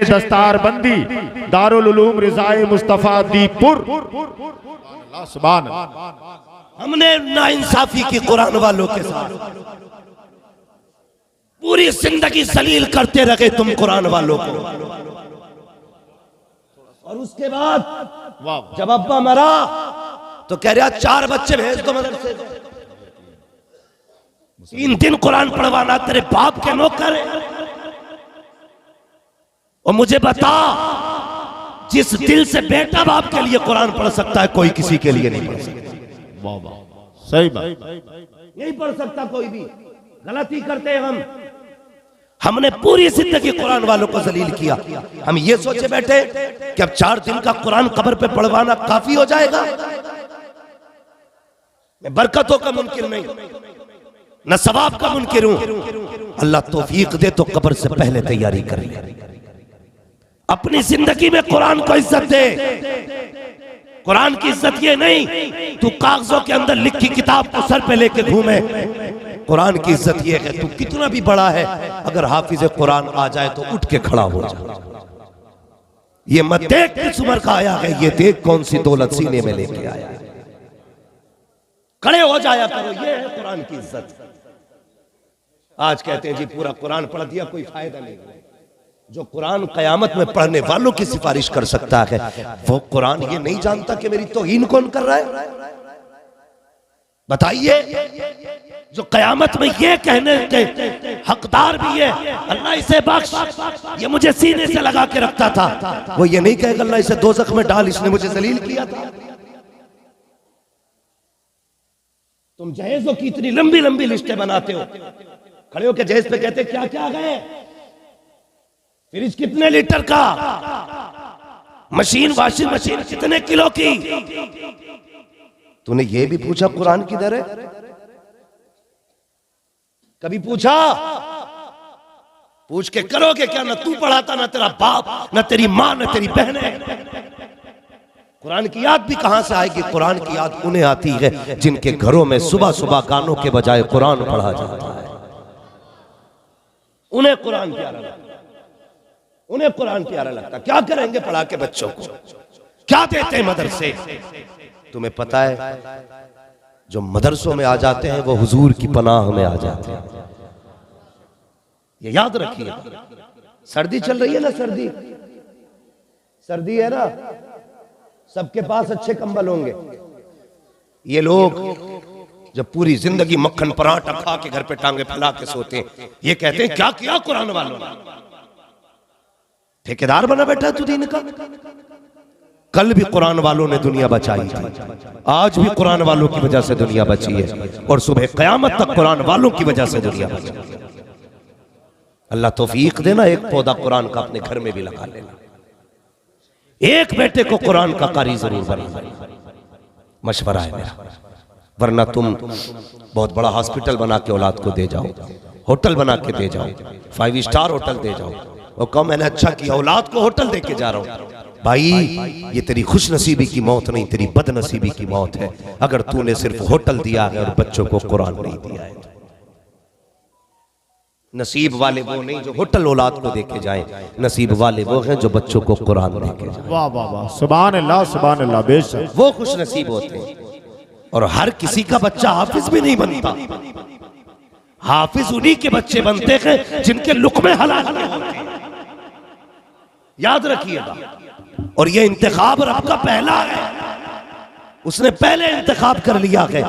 दस्तार बंदी दारुल उलूम रिज़ाए मुस्तफा दीपुर। सुभान हमने नाइंसाफी की कुरान वालों के साथ, पूरी जिंदगी जलील करते रहे तुम कुरान वालों को, और उसके बाद जब अब्बा मरा तो कह रहा 4 बच्चे भेज दो मदरसे, 3 दिन कुरान पढ़वाना तेरे बाप के नौकर है। और मुझे बता, जिस दिल से बेटा बाप के लिए कुरान पढ़ सकता है कोई किसी के लिए नहीं पढ़ सकता। वाह वाह, सही बात, नहीं पढ़ सकता कोई भी। गलती करते हैं हमने पूरी जिंदगी कुरान वालों को जलील किया। हम ये सोचे बैठे कि अब 4 दिन का कुरान कब्र पे पढ़वाना काफी हो जाएगा। मैं बरकतों का मुनकिर नहीं, न सवाब का मुनकिर हूं। अल्लाह तौफीक दे तो कब्र से पहले तैयारी कर ले। अपनी जिंदगी में कुरान को इज्जत दे। कुरान की इज्जत ये नहीं तू कागजों के अंदर लिखी किताब को सर पे लेके घूमे। कुरान की इज्जत ये है तू कितना भी बड़ा है, अगर हाफिज कुरान आ जाए तो उठ के खड़ा हो जाए। ये मत देख किस उम्र का आया है, ये देख कौन सी दौलत सीने में लेके आया है। खड़े हो जाया करो, ये है कुरान की इज्जत। आज कहते हैं जी पूरा कुरान पढ़ दिया, कोई फायदा नहीं। जो कुरान कयामत में पढ़ने वालों की सिफारिश कर सकता है, वो कुरान ये नहीं जानता कि मेरी तौहीन कौन कर रहा है। बताइए, जो कयामत में ये कहने के हकदार भी है अल्लाह इसे बख्श, ये मुझे सीने से लगा के रखता था, वो ये नहीं कहेगा अल्लाह इसे दोज़ख में डाल, इसने मुझे जलील किया था। तुम जहेजों की इतनी लंबी लंबी लिस्टें बनाते हो, खड़े होकर जहेज पे कहते क्या क्या गए, फ्रिज कितने लीटर का, मशीन वॉशिंग मशीन कितने किलो की। तूने ये भी पूछा कुरान किधर है? कभी पूछा? पूछ के करोगे क्या? ना तू पढ़ाता, ना तेरा बाप, ना तेरी मां, ना तेरी बहनें। कुरान की याद भी कहां से आएगी? कुरान की याद उन्हें आती है जिनके घरों में सुबह सुबह गानों के बजाय कुरान पढ़ा जाता है। उन्हें कुरान प्यारा लगता, उन्हें कुरान प्यारा लगता। क्या करेंगे पढ़ा के बच्चों को? क्या देते हैं मदरसे? तुम्हें पता है जो मदरसों में आ जाते हैं वो हुजूर की पनाह में आ जाते हैं। ये याद रखिए। सर्दी चल रही है ना, सर्दी है ना, सबके पास अच्छे कंबल होंगे। ये लोग जब पूरी जिंदगी मक्खन पराठा खा के घर पे टांगे फैला के सोते हैं, ये कहते हैं क्या किया कुरान वालों ने? ठेकेदार बना बैठा तू दीन का। कल भी कुरान वालों ने दुनिया बचाई थी, आज भी कुरान वालों की वजह से दुनिया बची है, और सुबह कयामत तक कुरान वालों की वजह से दुनिया बची। अल्लाह तौफीक देना, एक पौधा कुरान का अपने घर में भी लगा लेना। एक बेटे को कुरान का कारी जरूर बनाना, मशवरा है मेरा। वरना तुम बहुत बड़ा हॉस्पिटल बना के औलाद को दे जाओ, होटल बना के दे जाओ, 5 स्टार होटल दे जाओ, और कहो मैंने अच्छा किया औलाद को होटल दे के जा रहा हूं। भाई ये तेरी खुश नसीबी की मौत नहीं, तेरी बदनसीबी की मौत है अगर तूने सिर्फ होटल दिया है और बच्चों को कुरान नहीं दिया है। नसीब वाले वो नहीं जो होटल औलाद को देके जाएं, नसीब वाले वो हैं जो बच्चों को कुरान देके जाएं। वाह वाह वाह, सुभान अल्लाह सुभान अल्लाह, बेशक वो खुश नसीब होते हैं। और हर किसी का बच्चा हाफिज भी नहीं बनता। हाफिज उन्हीं के बच्चे बनते हैं जिनके लुक़मे हलाल होते हैं, याद रखिएगा। और ये इंतखाब रब का पहला है, उसने पहले इंतखाब कर लिया है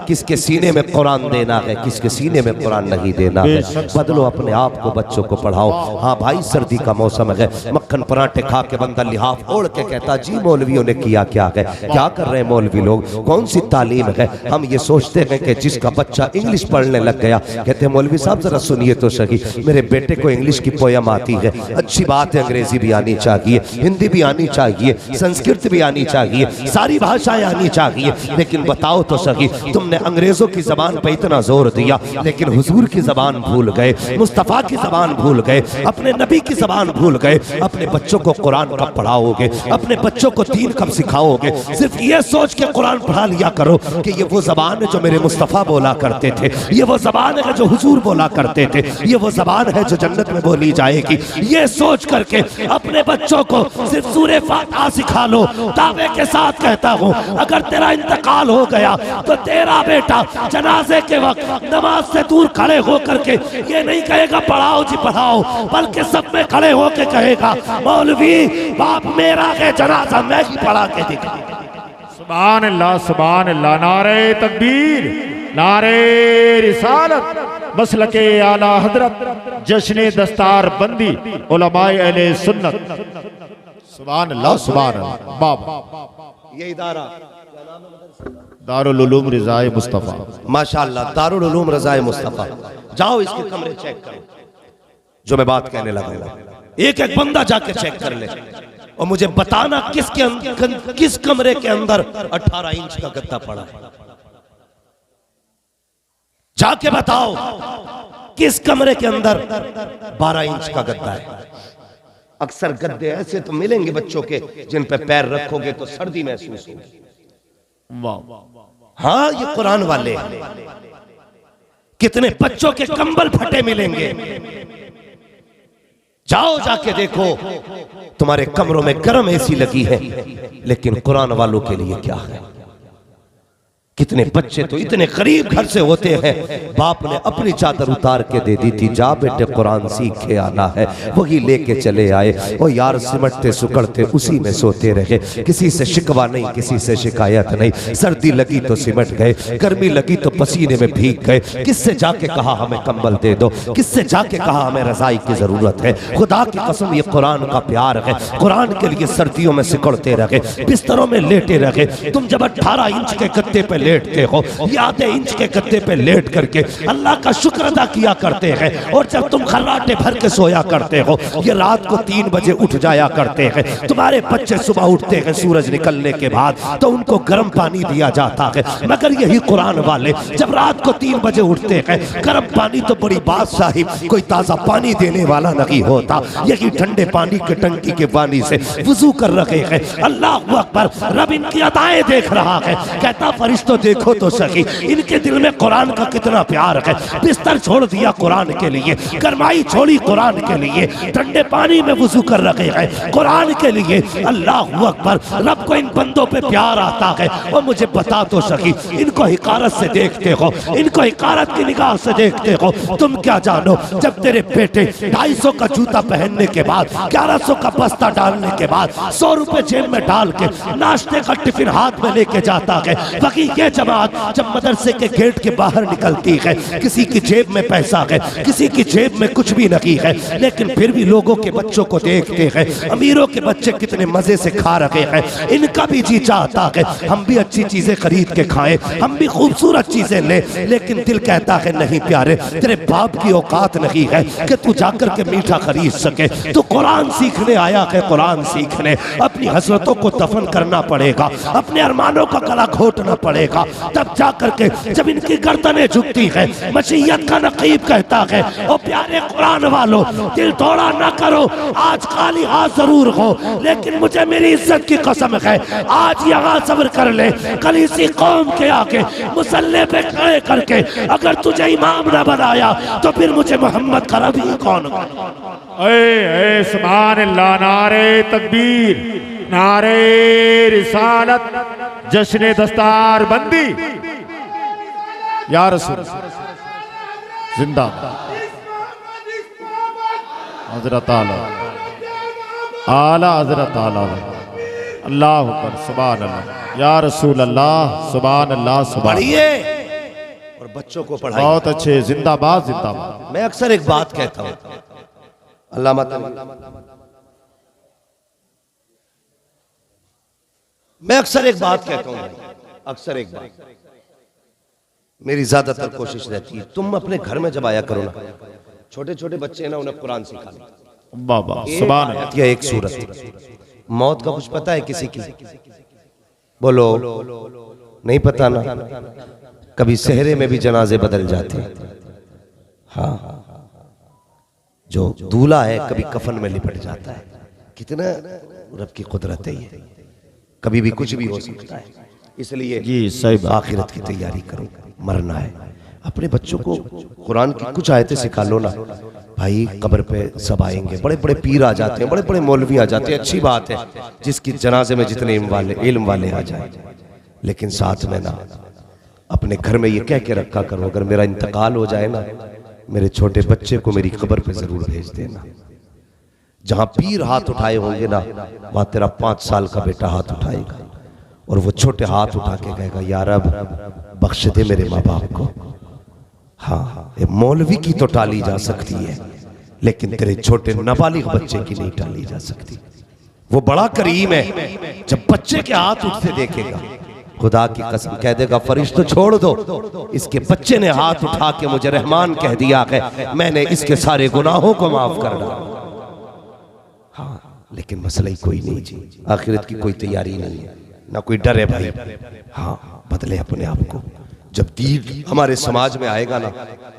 किसके सीने में कुरान देना है, किसके सीने में कुरान नहीं देना है। बदलो अपने आप को, बच्चों को पढ़ाओ। हाँ भाई सर्दी का मौसम है, मक्खन पराठे खा के बंदा लिहाफ ओढ़ के कहता जी मौलवियों ने किया क्या है, क्या कर रहे हैं मौलवी लोग, कौन सी तालीम है। हम ये सोचते हैं कि जिसका बच्चा इंग्लिश पढ़ने लग गया, कहते हैं मौलवी साहब जरा सुनिए तो सही, मेरे बेटे को इंग्लिश की पोयम आती है, अच्छी बात है, अंग्रेजी भी आनी चाहिए, हिंदी भी आनी चाहिए, संस्कृत भी आनी चाहिए, सारी भाषाएं नहीं चाहिए, लेकिन बताओ तो सही, तुमने अंग्रेजों की जबान पे इतना जोर दिया, लेकिन हुजूर की जबान भूल गए, मुस्तफा की जबान भूल गए, अपने नबी की जबान भूल गए। अपने बच्चों को कुरान कब पढ़ाओगे, अपने बच्चों को दीन कब सिखाओगे? सिर्फ ये सोच के कुरान पढ़ा लिया करो कि ये वो जबान है जो मेरे मुस्तफा बोला करते थे, ये वो जबान है जो हुजूर बोला करते थे, ये वो जबान है जो जन्नत में बोली जाएगी। ये सोच करके अपने बच्चों को सिर्फ सूरे फातिहा सिखा लो। दावे के साथ कहता हूँ, अगर तेरा इंतकाल हो गया तो तेरा बेटा जनाजे के वक्त नमाज से दूर खड़े होकर के ये नहीं कहेगा पढ़ाओ जी पढ़ाओ, बल्कि सब में खड़े होकर कहेगा मौलवी बाप मेरा है, जनाजा मैं ही पढ़ा के दिखा। सुभान अल्लाह, सुभान अल्लाह। नारे तकबीर, नारे रिसालत, मसलके आला हजरत, जश्ने दस्तार बंदी, उलमाए अहले सुन्नत। सुभान अल्लाह, सुभान अल्लाह। बाबा ये इदारा दारुल उलूम रिज़ाए मुस्तफा, माशाअल्लाह, दारुल उलूम रिज़ाए मुस्तफा। जाओ इसके कमरे चेक करो जो मैं बात कहने लगा हूं। एक एक बंदा जाके चेक कर ले और मुझे बताना किस कमरे के अंदर 18 इंच का गद्दा पड़ा है। जाके बताओ किस कमरे के अंदर 12 इंच का गद्दा है। अक्सर गद्दे ऐसे तो मिलेंगे बच्चों के जिन पे पैर रखोगे तो सर्दी महसूस होगी। हाँ, ये कुरान वाले हैं। कितने बच्चों के कंबल फटे मिलेंगे। जाओ जाके देखो, तुम्हारे कमरों में गर्म एसी लगी है, लेकिन कुरान वालों के लिए क्या है? कितने बच्चे तो इतने गरीब घर से होते हैं, बाप ने अपनी चादर उतार के दे दी थी, जा बेटे कुरान सीख के आना है, वही लेके चले आए। ओ यार, सिमटते सुकड़ते उसी में सोते रहे, किसी से शिकवा नहीं, किसी से शिकायत नहीं। सर्दी लगी तो सिमट गए, गर्मी लगी तो पसीने में भीग गए। किससे जाके कहा हमें कंबल दे दो, किससे जाके कहा हमें रजाई की जरूरत है? खुदा की कसम ये कुरान का प्यार है। कुरान के लिए सर्दियों में सिकुड़ते रहे, बिस्तरों में लेटे रहे। तुम जब 18 इंच के गद्दे पे लेटते हो, आधे इंच के गद्दे पे लेट करके अल्लाह का शुक्र अदा किया करते हैं। और जब तुम खर्राटे भर के सोया करते हो, ये रात को 3 बजे उठ जाया करते हैं। तुम्हारे बच्चे सुबह उठते हैं सूरज निकलने के बाद, तो उनको गर्म पानी दिया जाता है। मगर यही कुरान वाले जब रात को 3 बजे उठते हैं, गर्म पानी तो बड़ी बात साहिब, कोई ताजा पानी देने वाला नहीं होता, यही ठंडे पानी की टंकी के पानी से वुजू कर रहे हैं। अल्लाह अकबर, रब इनकी अदाएं देख रहा है, कहता फरिश्तों देखो तो सही, इनके दिल में कुरान का कितना प्यार है। बिस्तर छोड़ दिया कुरान के लिए, गरमाई छोड़ी कुरान के लिए, ठंडे पानी में वुजू कर रखे हैं कुरान के लिए। अल्लाह अकबर, रब को इन बंदों पे प्यार आता है। और मुझे बता तो सही, इनको हिकारत से देखते हो, इनको हिकारत की निगाह से देखते हो। तुम क्या जानो, जब तेरे बेटे 250 का जूता पहनने के बाद, 1100 का बस्ता डालने के बाद, 100 रुपए जेब में डाल के नाश्ते का टिफिन हाथ में लेके जाता है, बाकी ये जमात जब मदरसे के गेट के बाहर निकलती है, किसी की जेब में पैसा है, किसी की जेब में कुछ भी नहीं है, लेकिन फिर भी लोगों के बच्चों को देखते हैं, अमीरों के बच्चे कितने मजे से खा रहे हैं। इनका भी जी चाहता है हम भी अच्छी चीजें खरीद के खाएं, हम भी खूबसूरत चीजें लें, लेकिन दिल कहता है नहीं प्यारे, तेरे बाप की औकात नहीं है कि तू जाकर के मीठा खरीद सके। तू कुरान सीखने आया है, कुरान सीखने। अपनी हसरतों को दफन करना पड़ेगा, अपने अरमानों का गला घोटना पड़ेगा, तब जाकर के जब इनकी गर्दनें झुकती है। मशीयत का नकीब कहता है, ओ प्यारे कुरान वालों, दिल थोड़ा ना करो, आज खाली हाथ जरूर हो, लेकिन मुझे मेरी इज्जत की कसम है, आज यहाँ सब्र कर ले, कल इसी कौम के आगे मुसल्ले पे खड़े करके अगर तुझे इमाम न बनाया तो फिर मुझे मोहम्मद का रबी कौन? ए सुभान अल्लाह, नारे तकबीर, नारे रिसालत, जश्ने दस्तार बंदी, या रसूल जिंदाबाद। हजरत आला हजरत आला, अल्लाह अकबर, सुभान अल्लाह, या रसूल अल्लाह, सुभान अल्लाह, सुभान। पढ़िए और बच्चों को पढ़ाइए। बहुत अच्छे, जिंदाबाद जिंदाबाद। मैं अक्सर एक बात कहता हूं, अल्लामा मैं अक्सर एक बात कहता हूं, अक्सर एक बात, मेरी ज्यादातर कोशिश रहती है, तुम अपने घर में जब आया करो ना, छोटे छोटे बच्चे ना, उन्हें कुरान सिखा लो। बाबा सुभान अल्लाह। या एक सूरत, मौत का कुछ पता है किसी की? बोलो, नहीं पता ना? कभी सेहरे में भी जनाजे बदल जाते हैं। हाँ, जो दूल्हा है कभी कफन में लिपट जाता है। कितना रब की कुदरत है ये, कभी भी कुछ भी हो सकता है। इसलिए जी सही बात। आखिरत की तैयारी करो, मरना है। अपने बच्चों को कुरान की कुछ आयतें सिखा लो ना भाई। कब्र पे सब आएंगे, बड़े बड़े पीर आ जाते हैं, बड़े बड़े मौलवी आ जाते हैं, अच्छी बात है जिसकी जनाजे में जितने इल्म वाले आ जाए, लेकिन साथ में ना अपने घर में ये कह के रखा करो, अगर मेरा इंतकाल हो जाए ना, मेरे छोटे बच्चे को मेरी कब्र पे जरूर भेज देना। जहां पीर हाथ उठाए होंगे ना, वहां तेरा 5 साल का बेटा हाथ उठाएगा और वो छोटे हाथ उठा के कहेगा, यार अब बख्श दे मेरे माँ बाप को। हाँ, ये मौलवी की तो टाली जा सकती है, लेकिन तेरे छोटे नाबालिग बच्चे की नहीं टाली जा सकती। वो बड़ा करीम है, जब बच्चे के हाथ उठते देखेगा, खुदा की कसम कह देगा, फरिश्तों छोड़ दो, इसके बच्चे ने हाथ उठा के मुझे रहमान कह दिया है, मैंने इसके सारे गुनाहों को माफ कर डाला। हाँ, लेकिन मसला ही कोई नहीं जी, आखिरत की कोई तैयारी नहीं है, ना कोई डर है भाई। हाँ, बदले अपने आप को। जब दीन हमारे समाज में आएगा ना,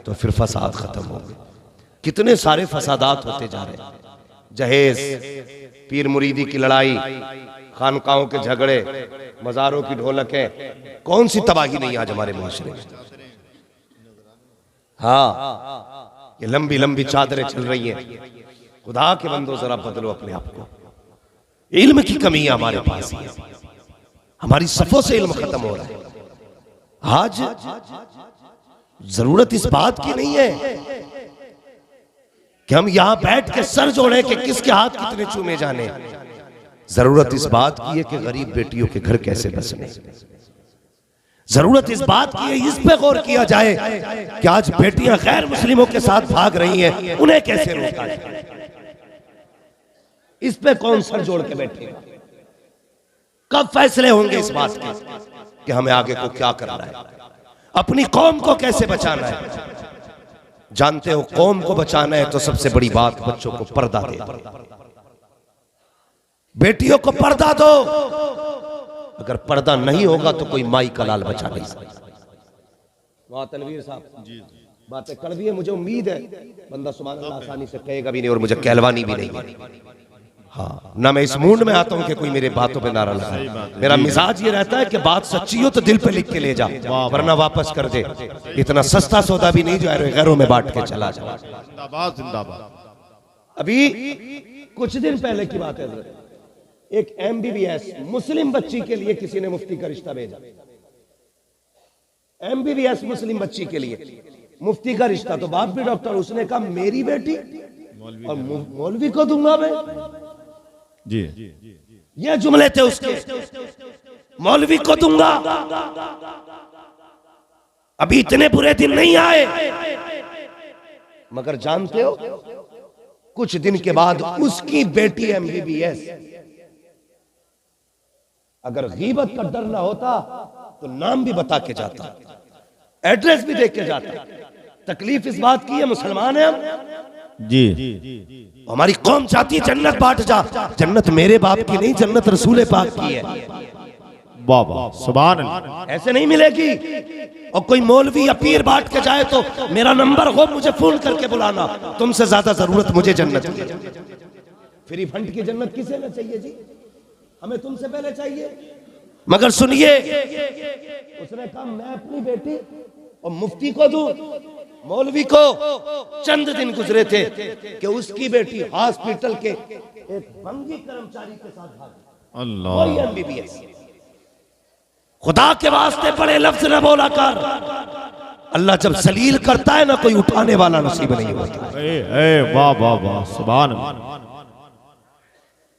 तो फिर फसाद खत्म होंगे। कितने सारे फसादात होते जा रहे हैं, जहेज, पीर मुरीदी की लड़ाई, खानकाहों के झगड़े, मजारों की ढोलकें, कौन सी तबाही नहीं आज हमारे मुआशरे में। हाँ, ये लंबी लंबी चादरें चल रही हैं। खुदा के बंदो जरा बदलो अपने आप को। इल्म की कमी है हमारे पास, हमारी सफों से इल्म खत्म हो रहा है। आज जरूरत इस बात की नहीं है कि हम यहां बैठ के सर जोड़े कि किसके हाथ कितने चूमे जाने। जरूरत इस बात की है कि गरीब बेटियों के घर कैसे बसने। जरूरत इस बात की है, इस पे गौर किया जाए कि आज बेटियां गैर मुस्लिमों के साथ भाग रही हैं, उन्हें कैसे रोका जाए। इस पे कौन सर जोड़ के बैठेगा? कब फैसले होंगे इस बात के कि हमें आगे को क्या करना है, अपनी कौम को कैसे बचाना है। जानते हो, कौम को बचाना है तो सबसे बड़ी बात बच्चों को पर्दा दे दो, बेटियों को पर्दा दो। अगर पर्दा नहीं होगा तो कोई माई का लाल बचा नहीं सकता। तनवीर साहब बातें कड़वी है, मुझे उम्मीद है बंदा सुभान अल्लाह आसानी से कहेगा भी नहीं और मुझे कहलवानी भी नहीं। हाँ, ना मैं इस मूड में आता हूं कि कोई मेरे बातों पे नारा लगाए। मेरा मिजाज ये रहता है कि बात सच्ची हो तो दिल पे लिख के ले जा, वरना वापस कर दे। इतना सस्ता सौदा भी नहीं जो गैरों में बांट के चला जाए। जिंदाबाद जिंदाबाद। अभी कुछ दिन पहले की बात है, एक MBBS मुस्लिम बच्ची के लिए किसी ने मुफ्ती का रिश्ता भेजा। MBBS मुस्लिम बच्ची के लिए मुफ्ती का रिश्ता, तो बाप भी डॉक्टर, उसने कहा मेरी बेटी और मौलवी को दूंगा मैं जी। ये जुमले थे उसके, मौलवी को दूंगा। अभी इतने बुरे दिन नहीं आए, मगर जानते हो कुछ दिन के बाद उसकी बेटी MBBS, अगर गीबत का डर ना होता तो नाम भी बता के जाता, एड्रेस भी देख के जाता। तकलीफ इस बात की है, मुसलमान है हम जी। हमारी कौम चाहती है जन्नत बांट जा। जन्नत मेरे बाप की नहीं, जन्नत रसूल पाक की है। बाबा सुभान अल्लाह। ऐसे नहीं मिलेगी। और कोई मौलवी या पीर बांट के जाए तो मेरा नंबर हो, मुझे फोन करके बुलाना, तुमसे ज्यादा जरूरत मुझे जन्नत की है। फ्री फंड की जन्नत किसे ना चाहिए जी, हमें तुमसे पहले चाहिए। मगर सुनिए, उसने कहा मैं अपनी बेटी और मुफ्ती को दूं, मौलवी को। चंद दिन गुजरे थे कि उसकी बेटी हॉस्पिटल के एक बंगी कर्मचारी के साथ भागी। अल्लाह। MBBS। खुदा के वास्ते बड़े लफ्ज न बोला कर। अल्लाह जब जलील करता है ना, कोई उठाने वाला नसीब नहीं होता। वाह वाह वाह सुभान अल्लाह।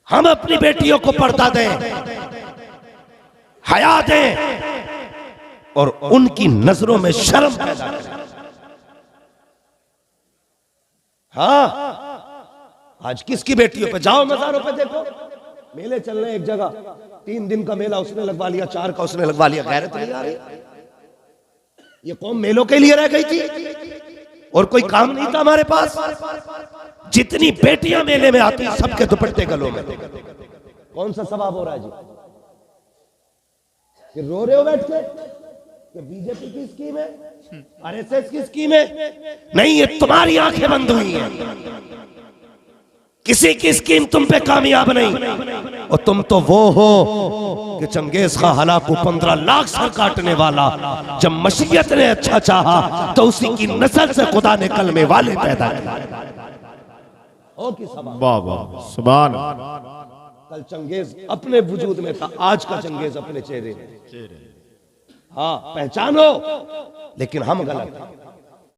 हम अपनी बेटियों को पर्दा दें, हया दें और उनकी नजरों में शर्म पैदा करें। हाँ, आज किसकी बेटियों पे जाओ, मज़ारों पे देखो, मेले चल रहे हैं। एक जगह 3 दिन का मेला उसने लगवा लिया, 4 का उसने लगवा लिया। गैरत नहीं आ रही? ये कौम मेलों के लिए रह गई थी और कोई काम नहीं था हमारे पास। जितनी बेटियां मेले में आती सबके दुपट्टे गलों में। कौन सा सवाब हो रहा है जी? कि रो रहे हो बैठ के कि बीजेपी की स्कीम है, आरएसएस की स्कीम है? नहीं, ये तुम्हारी आंखें बंद हुई हैं। किसी की स्कीम तुम पे कामयाब नहीं। और तुम तो वो हो कि चंगेज खां हलाकू 15 लाख सर काटने वाला, जब मशीयत ने अच्छा चाहा तो उसी की नस्ल से खुदा ने कलमे वाले पैदा किए। वाह वाह सुभान अल्लाह। कल चंगेज अपने वजूद में था, आज का चंगेज अपने चेहरे में। हाँ, पहचानो, लेकिन हम गलत हैं।